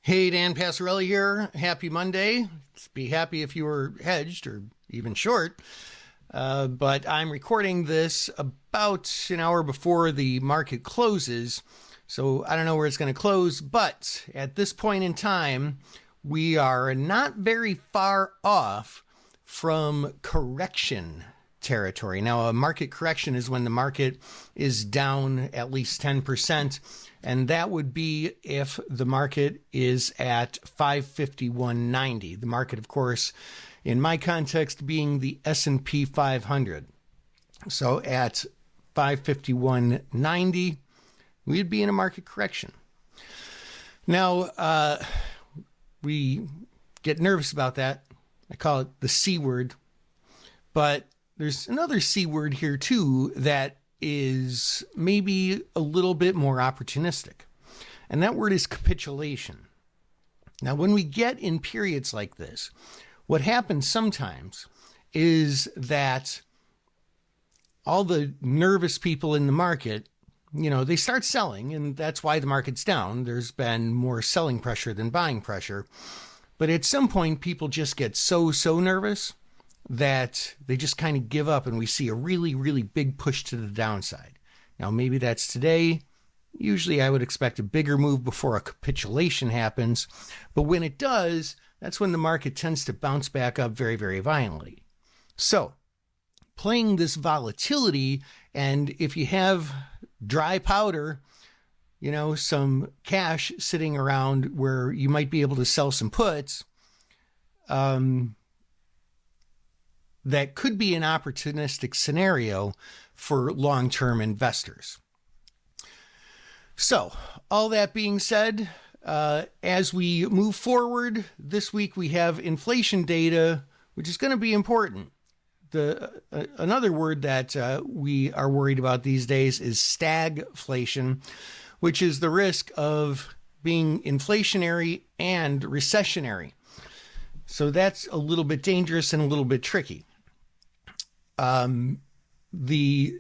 Hey, Dan Passarelli here. Happy Monday. Be happy if you were hedged or even short. But I'm recording this about an hour before the market closes. So I don't know where it's going to close. But at this point in time, we are not very far off from correction territory. Now, a market correction is when the market is down at least 10%. And that would be if the market is at 551.90. The market, of course, in my context, being the S&P 500. So at 551.90, we'd be in a market correction. Now, we get nervous about that. I call it the C word. But there's another C word here, too, that is maybe a little bit more opportunistic. And that word is capitulation. Now, when we get in periods like this, what happens sometimes is that all the nervous people in the market, they start selling, and that's why the market's down. There's been more selling pressure than buying pressure. But at some point, people just get so nervous that they just kind of give up, and we see a really, really big push to the downside. Now, maybe that's today. Usually I would expect a bigger move before a capitulation happens. But when it does, that's when the market tends to bounce back up very, very violently. So playing this volatility, and if you have dry powder, some cash sitting around where you might be able to sell some puts, that could be an opportunistic scenario for long-term investors. So, all that being said, as we move forward, this week we have inflation data, which is going to be important. Another word that we are worried about these days is stagflation, which is the risk of being inflationary and recessionary. So that's a little bit dangerous and a little bit tricky. The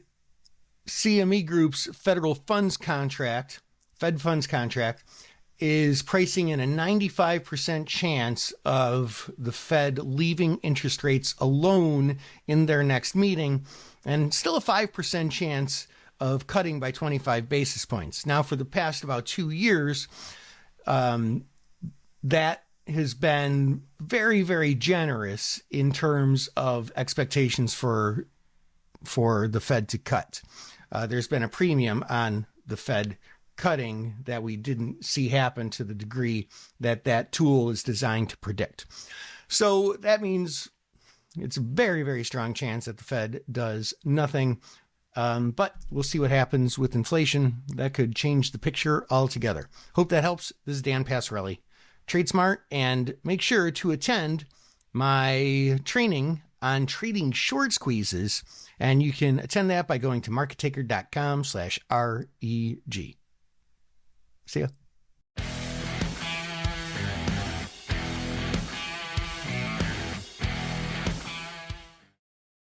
CME Group's federal funds contract, Fed funds contract, is pricing in a 95% chance of the Fed leaving interest rates alone in their next meeting, and still a 5% chance of cutting by 25 basis points. Now, for the past about 2 years, that has been very, very generous in terms of expectations for the Fed to cut. There's been a premium on the Fed cutting that we didn't see happen to the degree that that tool is designed to predict. So that means it's a very, very strong chance that the Fed does nothing. But we'll see what happens with inflation. That could change the picture altogether. Hope that helps. This is Dan Passarelli. Trade smart, and make sure to attend my training on trading short squeezes. And you can attend that by going to markettaker.com/REG. See ya.